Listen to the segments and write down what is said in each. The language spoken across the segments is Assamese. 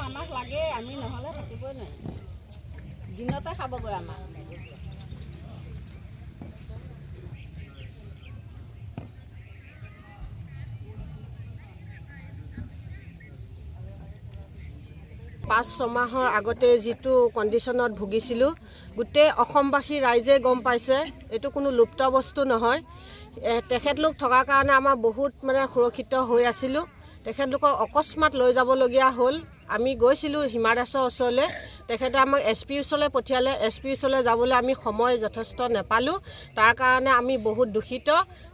আমাক লাগে আমি নহ'লে থাকিবই নোৱাৰিম দিনতে খাবগৈ আমাক পাঁচ ছমাহৰ আগতে যিটো কণ্ডিশ্যনত ভুগিছিলোঁ গোটেই অসমবাসী ৰাইজে গম পাইছে এইটো কোনো লুপ্ত বস্তু নহয় তেখেতলোক থকাৰ কাৰণে আমাৰ বহুত মানে সুৰক্ষিত হৈ আছিলোঁ তেখেতলোকক অকস্মাত লৈ যাবলগীয়া হ'ল আমি গৈছিলোঁ হিমা দাসৰ ওচৰলৈ তেখেতে আমাক SP ওচৰলৈ পঠিয়ালে SP ওচৰলৈ যাবলৈ আমি সময় যথেষ্ট নাপালোঁ তাৰ কাৰণে আমি বহুত দুখিত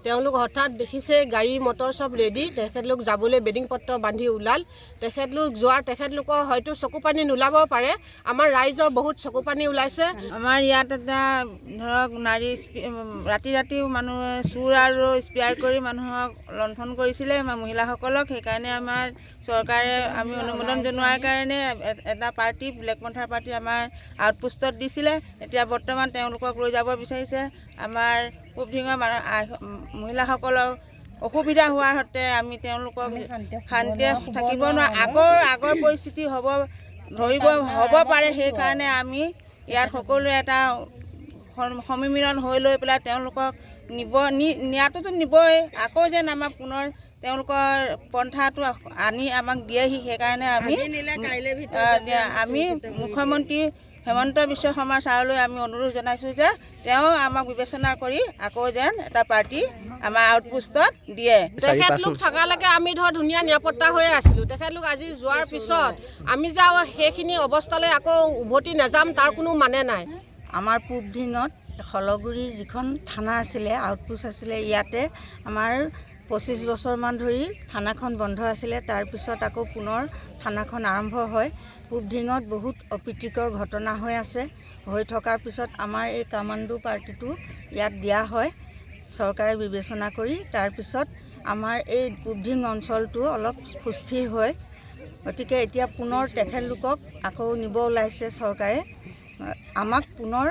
তেওঁলোক হঠাৎ দেখিছে গাড়ী মটৰ সব ৰেডি তেখেতলোক যাবলৈ বেডিং পত্ৰ বান্ধি ওলাল তেখেতলোকৰ হয়তো চকু পানী নোলাব পাৰে আমাৰ ৰাইজৰ বহুত চকু পানী ওলাইছে আমাৰ ইয়াত এটা ধৰক নাৰী ৰাতি মানুহে চুৰ আৰু স্পিয়াৰ কৰি মানুহক লণ্ঠন কৰিছিলে মহিলাসকলক সেইকাৰণে আমাৰ চৰকাৰে আমি অনুমোদন জনোৱাৰ কাৰণে এটা পাৰ্টি ব্লেক পন্থাৰ পাৰ্টি আমাৰ আউটপোষ্টত দিছিলে এতিয়া বৰ্তমান তেওঁলোকক লৈ যাব বিচাৰিছে আমাৰ পূবধিঙৰ মহিলাসকলৰ অসুবিধা হোৱাৰ সত্ত্বে আমি তেওঁলোকক শান্তিৰে থাকিব নোৱাৰোঁ আগৰ পৰিস্থিতি হ'ব পাৰে সেইকাৰণে আমি ইয়াত সকলোৱে এটা সমিলন হৈ লৈ পেলাই তেওঁলোকক নিয়াটোতো নিবই আকৌ যেন আমাক পুনৰ তেওঁলোকৰ পন্থাটো আনি আমাক দিয়েহি সেইকাৰণে আমি মুখ্যমন্ত্ৰী হেমন্ত বিশ্ব শৰ্মা ছাৰলৈ আমি অনুৰোধ জনাইছোঁ যে তেওঁ আমাক বিবেচনা কৰি আকৌ যেন এটা পাৰ্টি আমাৰ আউটপোষ্টত দিয়ে তেখেতলোক থকালৈকে আমি ধৰ ধুনীয়া নিৰাপত্তা হৈ আছিলোঁ তেখেতলোক আজি যোৱাৰ পিছত আমি যাওঁ সেইখিনি অৱস্থালৈ আকৌ উভতি নাযাম তাৰ কোনো মানে নাই আমাৰ পূবধিঙত খলগুৰি যিখন থানা আছিলে আউটপোষ্ট আছিলে ইয়াতে আমাৰ 25 বছৰমান ধৰি থানাখন বন্ধ আছিলে তাৰপিছত আকৌ পুনৰ থানাখন আৰম্ভ হয় পূবধিঙত বহুত অপ্ৰীতিকৰ ঘটনা হৈ আছে হৈ থকাৰ পিছত আমাৰ এই কামাণ্ডো পাৰ্টিটো ইয়াত দিয়া হয় চৰকাৰে বিবেচনা কৰি তাৰপিছত আমাৰ এই পূবধিং অঞ্চলটো অলপ সুস্থিৰ হয় গতিকে এতিয়া পুনৰ তেখেতলোকক আকৌ নিব ওলাইছে চৰকাৰে আমাক পুনৰ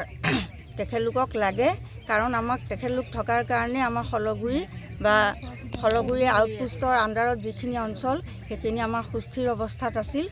তেখেতলোকক লাগে কাৰণ আমাক তেখেতলোক থকাৰ কাৰণে আমাৰ খলগুৰি আউটপোষ্টৰ আণ্ডাৰত যিখিনি অঞ্চল সেইখিনি আমাৰ সুস্থিৰ অৱস্থাত আছিল